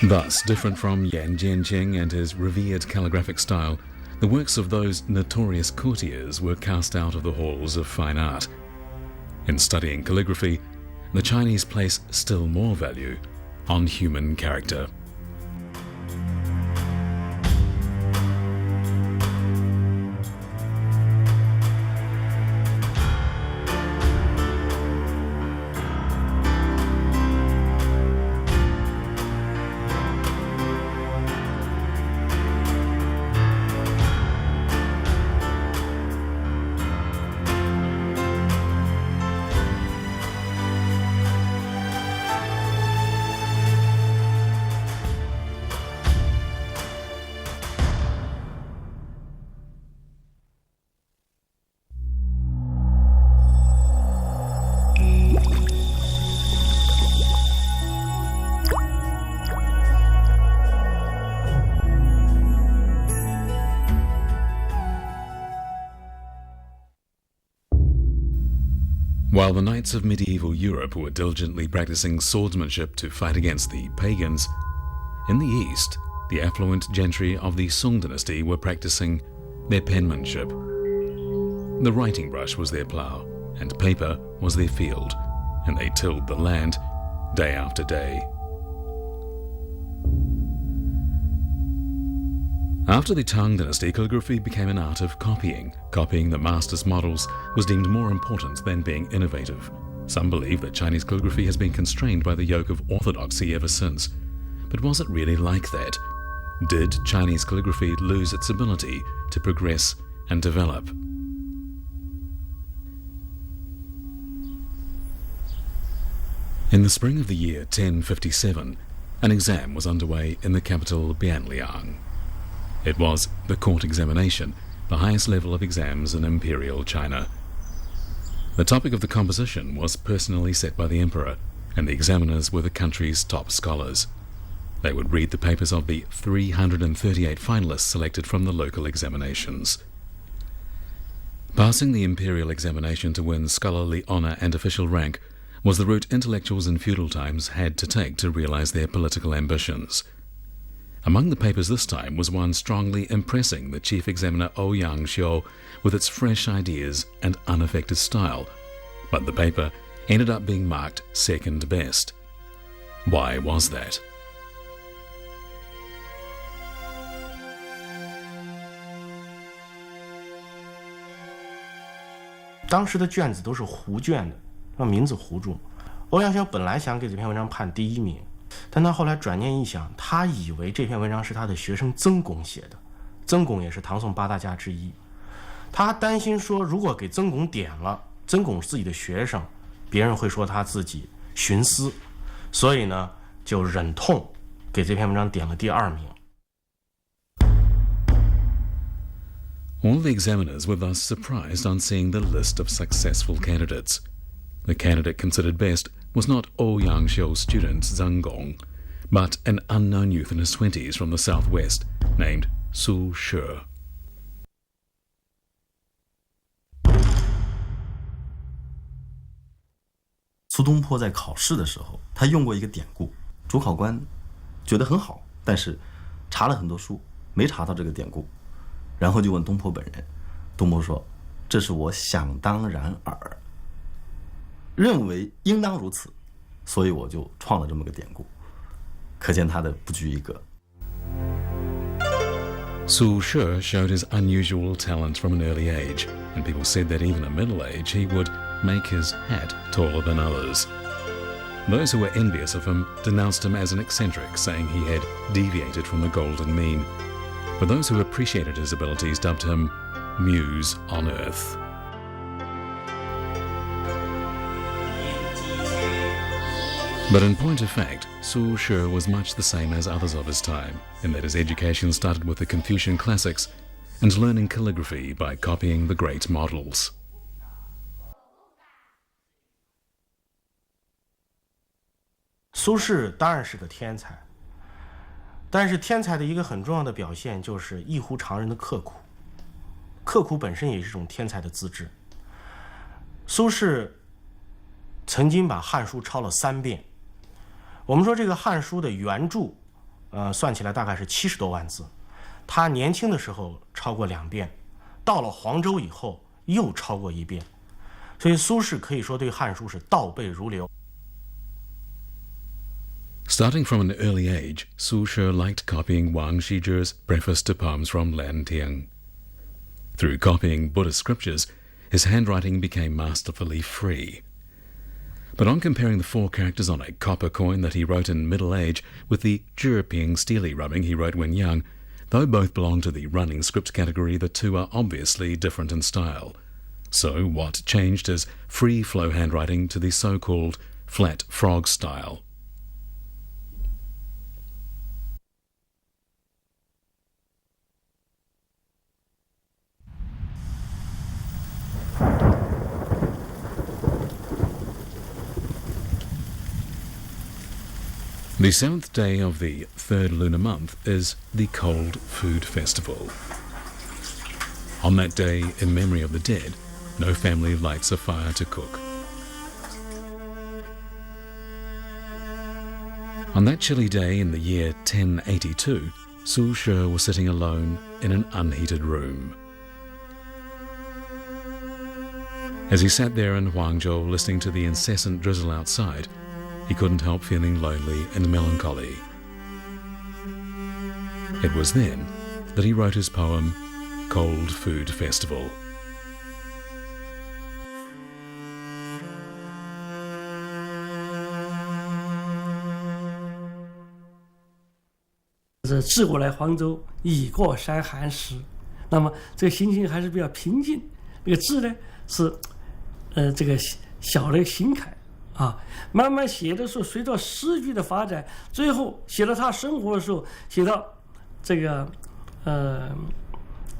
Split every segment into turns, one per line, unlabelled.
Thus, different from Yan Jianqing and his revered calligraphic style, the works of those notorious courtiers were cast out of the halls of fine art. In studying calligraphy, the Chinese place still more value on human character. While the knights of medieval Europe were diligently practicing swordsmanship to fight against the pagans, in the east, the affluent gentry of the Song dynasty were practicing their penmanship. The writing brush was their plough, and paper was their field, and they tilled the land day after day. After the Tang dynasty, calligraphy became an art of copying. Copying the master's models was deemed more important than being innovative. Some believe that Chinese calligraphy has been constrained by the yoke of orthodoxy ever since. But was it really like that? Did Chinese calligraphy lose its ability to progress and develop? In the spring of the year 1057, an exam was underway in the capital Bianliang. It was the court examination, the highest level of exams in imperial China. The topic of the composition was personally set by the emperor, and the examiners were the country's top scholars. They would read the papers of the 338 finalists selected from the local examinations. Passing the imperial examination to win scholarly honor and official rank was the route intellectuals in feudal times had to take to realize their political ambitions. Among the papers this time was one strongly impressing the chief examiner Ouyang Xiu with its fresh ideas and unaffected style, but the paper ended up being marked second best. Why was that?
当时的卷子都是糊卷的，让名字糊住。欧阳修本来想给这篇文章判第1名，但他后来转念一想，他以为这篇文章是他的学生曾巩写的，曾巩也是唐宋8大家之一。他担心说，如果给曾巩点了，曾巩是自己的学生，别人会说他自己徇私，所以呢，就忍痛给这篇文章点了第2名。
All the examiners were thus surprised on seeing the list of successful candidates. The candidate considered best was not Ouyang Xiu's student Zhang Gong, but an unknown youth in his 20s from the southwest named Su Shi.
苏东坡在考试的时候，他用过一个典故，主考官觉得很好，但是查了很多书，没查到这个典故，然后就问东坡本人。东坡说：“这是我想当然耳，认为应当如此，所以我就创了这么个典故。”可见他的不拘一格。
Su Shi showed his unusual talent from an early age, and people said that even at middle age he would make his hat taller than others. Those who were envious of him denounced him as an eccentric, saying he had deviated from the golden mean. But those who appreciated his abilities dubbed him Muse on Earth. But in point of fact, Su Shi was much the same as others of his time, in that his education started with the Confucian classics and learning calligraphy by copying the great models.
苏轼当然是个天才，但是天才的一个很重要的表现就是异乎常人的刻苦，刻苦本身也是一种天才的资质。苏轼曾经把《汉书》抄了3遍，我们说这个《汉书》的原著，算起来大概是70多万字，他年轻的时候超过2遍，到了黄州以后又超过1遍，所以苏轼可以说对《汉书》是倒背如流。
Starting from an early age, Su Shi liked copying Wang Shizhi's preface to poems from Lan Tiang. Through copying Buddhist scriptures, his handwriting became masterfully free. But on comparing the 4 characters on a copper coin that he wrote in middle age with the Zhiping steely rubbing he wrote when young, though both belong to the running script category, the two are obviously different in style. So what changed his free-flow handwriting to the so-called flat frog style? The 7th day of the 3rd lunar month is the Cold Food Festival. On that day, in memory of the dead, no family lights a fire to cook. On that chilly day in the year 1082, Su Shi was sitting alone in an unheated room. As he sat there in Huangzhou listening to the incessant drizzle outside, he couldn't help feeling lonely and melancholy. It was then that he wrote his poem, Cold Food Festival.
是自古来黄州已过三寒时，那么这个心情还是比较平静。这个字呢是，这个小的心慨啊。慢慢写的时候，随着诗句的发展，最后写到他生活的时候，写到这个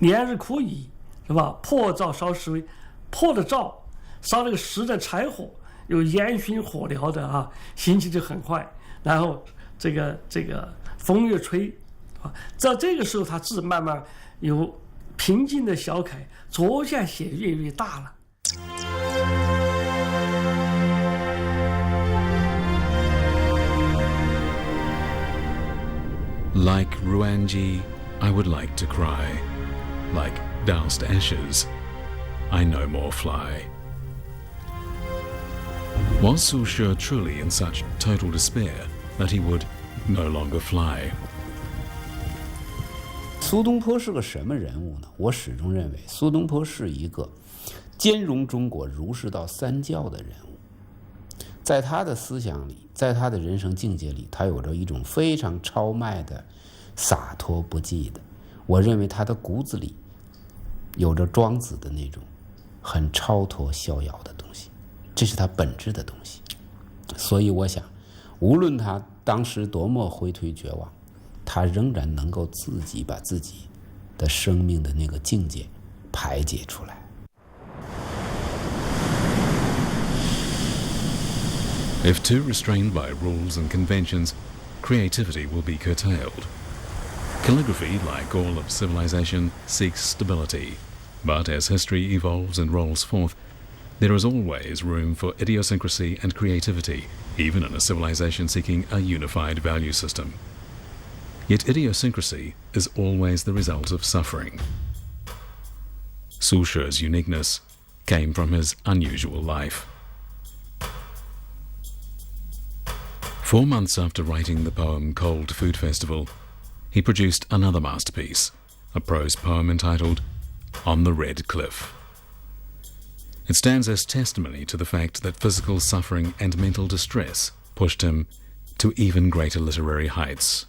连日苦矣，是吧？破灶烧石灰，破的灶烧那个石的柴火，有烟熏火燎的啊，心情就很坏。然后这个风越吹啊，在这个时候他字慢慢有平静的小楷，逐渐写越大了。
Like Ruanji, I would like to cry. Like doused ashes, I no more fly. Was Su Shi truly in such total despair that he would no longer fly?
苏东坡是个什么人物呢？我始终认为苏东坡是一个兼容中国儒释道三教的人物。在他的思想里，在他的人生境界里，他有着一种非常超迈的洒脱不羁的。我认为他的骨子里有着庄子的那种很超脱逍遥的东西，这是他本质的东西。所以我想，无论他当时多么灰颓绝望，他仍然能够自己把自己的生命的那个境界排解出来。
If too restrained by rules and conventions, creativity will be curtailed. Calligraphy, like all of civilization, seeks stability. But as history evolves and rolls forth, there is always room for idiosyncrasy and creativity, even in a civilization seeking a unified value system. Yet idiosyncrasy is always the result of suffering. Su Shi's uniqueness came from his unusual life. 4 months after writing the poem Cold Food Festival, he produced another masterpiece, a prose poem entitled On the Red Cliff. It stands as testimony to the fact that physical suffering and mental distress pushed him to even greater literary heights.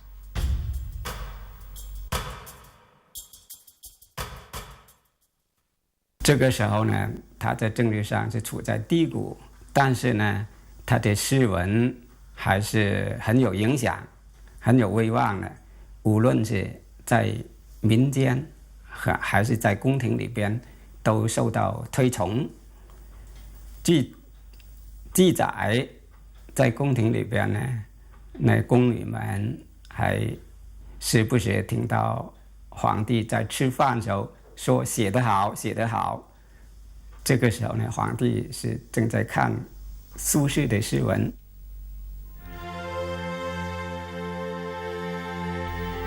这个时候呢，他在政治上是处在低谷，但是呢，他的诗文还是很有影响、很有威望的。无论是在民间还是在宫廷里边，都受到推崇。记载在宫廷里边呢，那宫女们还时不时听到皇帝在吃饭的时候说写得好，写得好。这个时候呢，皇帝是正在看苏轼的诗文。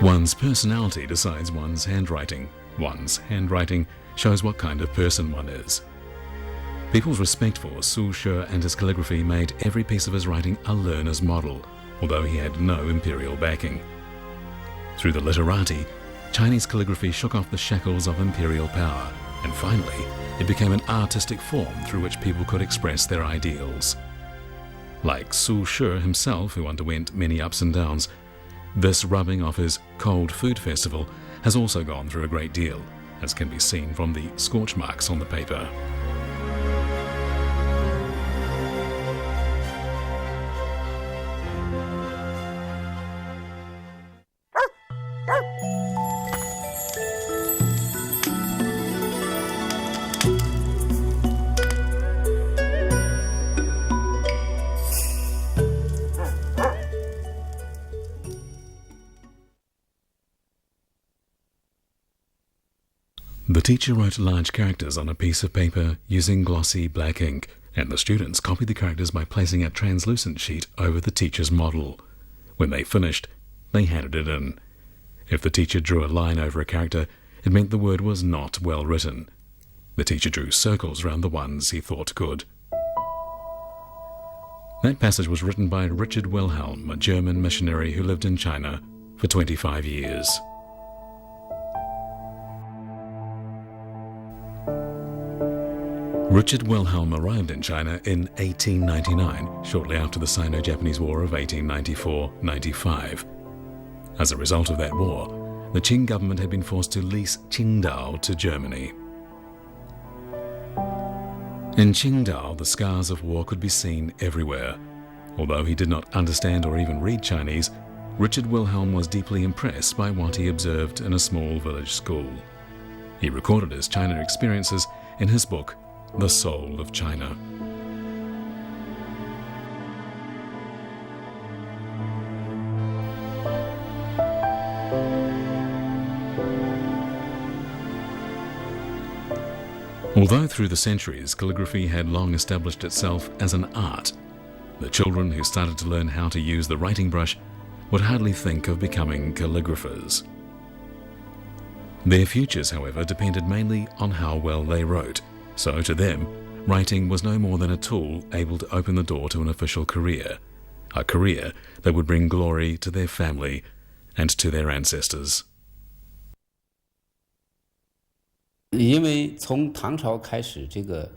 One's personality decides one's handwriting. One's handwriting shows what kind of person one is. People's respect for Su She and his calligraphy made every piece of his writing a learner's model, although he had no imperial backing. Through the literati, Chinese calligraphy shook off the shackles of imperial power, and finally, it became an artistic form through which people could express their ideals. Like Su She himself, who underwent many ups and downs, this rubbing off his cold food festival has also gone through a great deal, as can be seen from the scorch marks on the paper. The teacher wrote large characters on a piece of paper using glossy black ink, and the students copied the characters by placing a translucent sheet over the teacher's model. When they finished, they handed it in. If the teacher drew a line over a character, it meant the word was not well written. The teacher drew circles round the ones he thought good. That passage was written by Richard Wilhelm, a German missionary who lived in China for 25 years. Richard Wilhelm arrived in China in 1899, shortly after the Sino-Japanese War of 1894-95. As a result of that war, the Qing government had been forced to lease Qingdao to Germany. In Qingdao, the scars of war could be seen everywhere. Although he did not understand or even read Chinese, Richard Wilhelm was deeply impressed by what he observed in a small village school. He recorded his China experiences in his book, The Soul of China. Although through the centuries calligraphy had long established itself as an art, the children who started to learn how to use the writing brush would hardly think of becoming calligraphers. Their futures, however, depended mainly on how well they wrote. So to them, writing was no more than a tool able to open the door to an official career, a career that would bring glory to their family and to their ancestors.
因为从唐朝开始，这个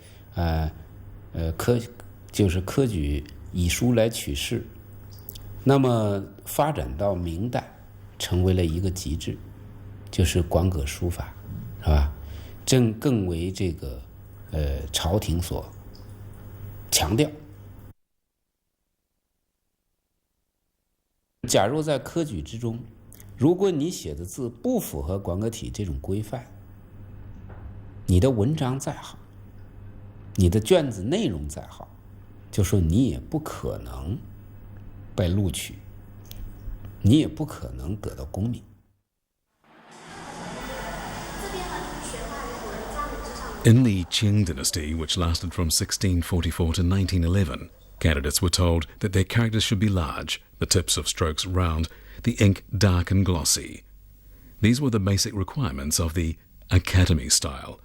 科举以书来取士，那么发展到明代，成为了一个极致，就是广葛书法，是吧？更为这个朝廷所强调。假如在科举之中，如果你写的字不符合广葛体这种规范，你的文章再好，你的卷子内容再好，就说你也不可能被录取，你也不可能得到功名。
In the Qing dynasty, which lasted from 1644 to 1911, candidates were told that their characters should be large, the tips of strokes round, the ink dark and glossy. These were the basic requirements of the academy style.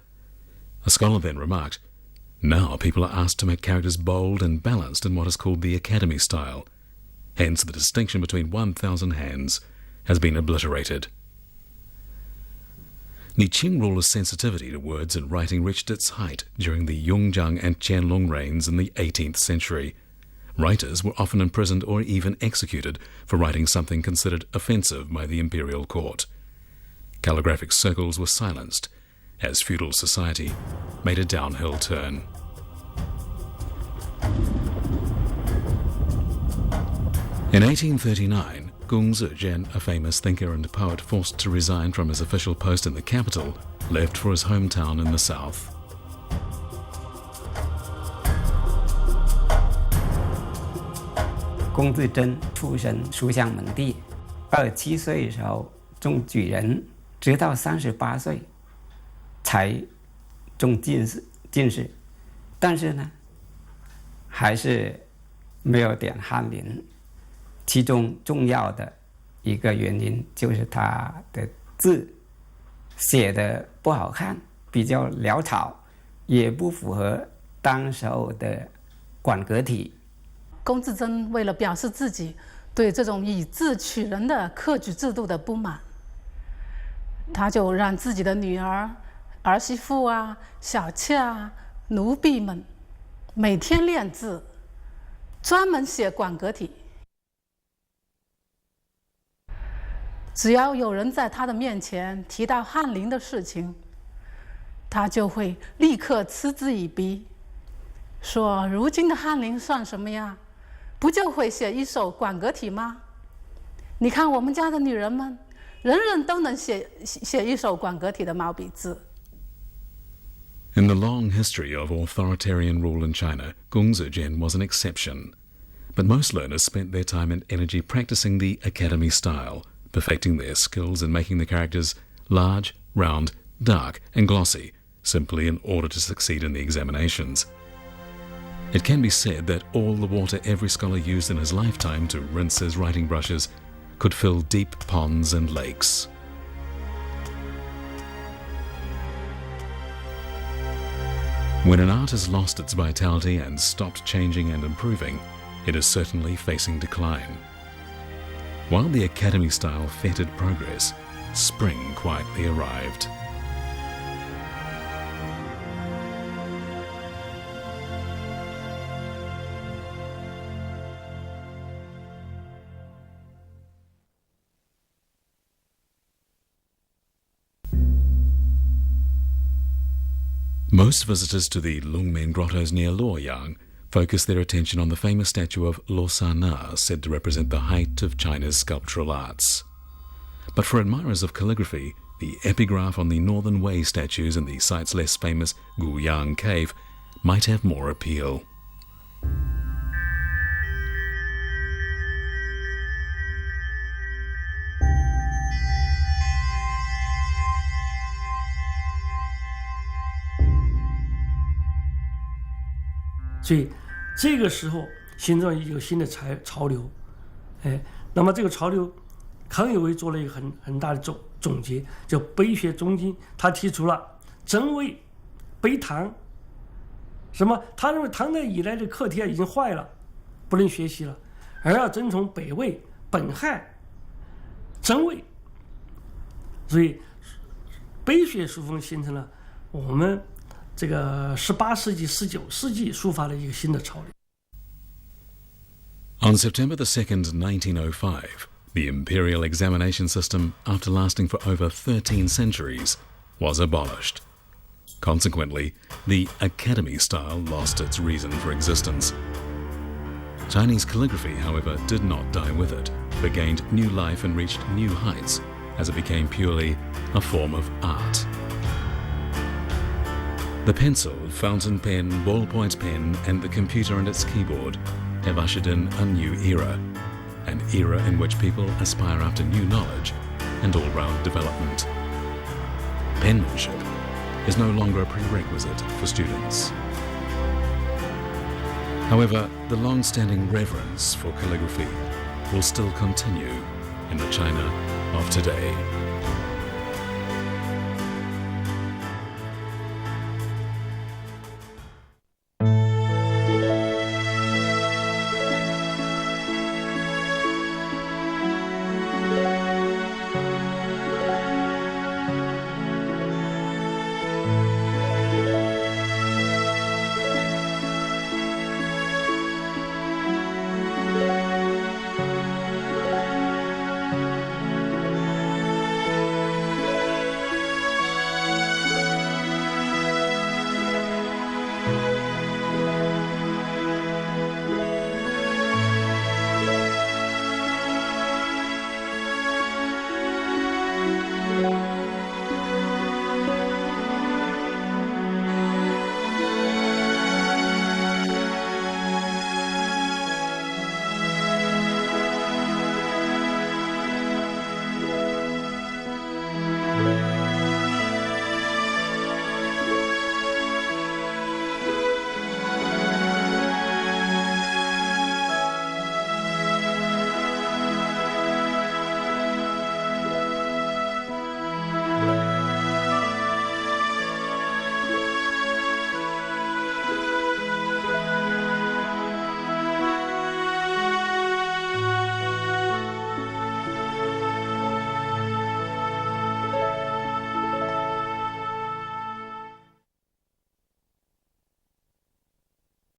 A scholar then remarked, "Now people are asked to make characters bold and balanced in what is called the academy style. Hence the distinction between 1,000 hands has been obliterated." The Qing ruler's sensitivity to words and writing reached its height during the Yongzheng and Qianlong reigns in the 18th century. Writers were often imprisoned or even executed for writing something considered offensive by the imperial court. Calligraphic circles were silenced as feudal society made a downhill turn. In 1839, Gong Zizhen, a famous thinker and poet forced to resign from his official post in the capital, left for his hometown in the south.
龚自珍出身书香门第，27岁的时候中举人，直到38岁才中进士，但是呢，还是没有点翰林。其中重要的一个原因就是他的字写的不好看，比较潦草，也不符合当时候的馆阁体。
龚自珍为了表示自己对这种以字取人的科举制度的不满，他就让自己的女儿、儿媳妇啊、小妾啊、奴婢们每天练字，专门写馆阁体。只要有人在他的面前提到翰林的事情，他就会立刻嗤之以鼻，说如今的翰林算什么呀？不就会写一首馆阁体吗？你看我们家的女人们，人人都能写一首馆阁体的毛笔字。
In the long history of authoritarian rule in China, Gongzhijian was an exception. But most learners spent their time and energy practicing the academy style, perfecting their skills in making the characters large, round, dark, and glossy, simply in order to succeed in the examinations. It can be said that all the water every scholar used in his lifetime to rinse his writing brushes could fill deep ponds and lakes. When an art has lost its vitality and stopped changing and improving, it is certainly facing decline. While the academy style fettered progress, spring quietly arrived. Most visitors to the Lungmen grottos near Luoyang focus their attention on the famous statue of Lo Sana, said to represent the height of China's sculptural arts. But for admirers of calligraphy, the epigraph on the Northern Wei statues in the site's less famous Guyang cave might have more appeal.
"所以这个时候形成一个新的潮流，那么这个潮流，康有为做了一个很大的总结，叫碑学中经。他提出了真伪、碑唐，什么？他认为唐代以来的课题已经坏了，不能学习了，而要遵从北魏、本汉、真伪。所以，碑学书风形成了我们这个18世纪、19世纪书法的一个新的潮流。
On September 2nd, 1905, the imperial examination system, after lasting for over 13 centuries, was abolished. Consequently, the academy style lost its reason for existence. Chinese calligraphy, however, did not die with it, but gained new life and reached new heights as it became purely a form of art. The pencil, fountain pen, ballpoint pen, and the computer and its keyboard have ushered in a new era, an era in which people aspire after new knowledge and all-round development. Penmanship is no longer a prerequisite for students. However, the long-standing reverence for calligraphy will still continue in the China of today.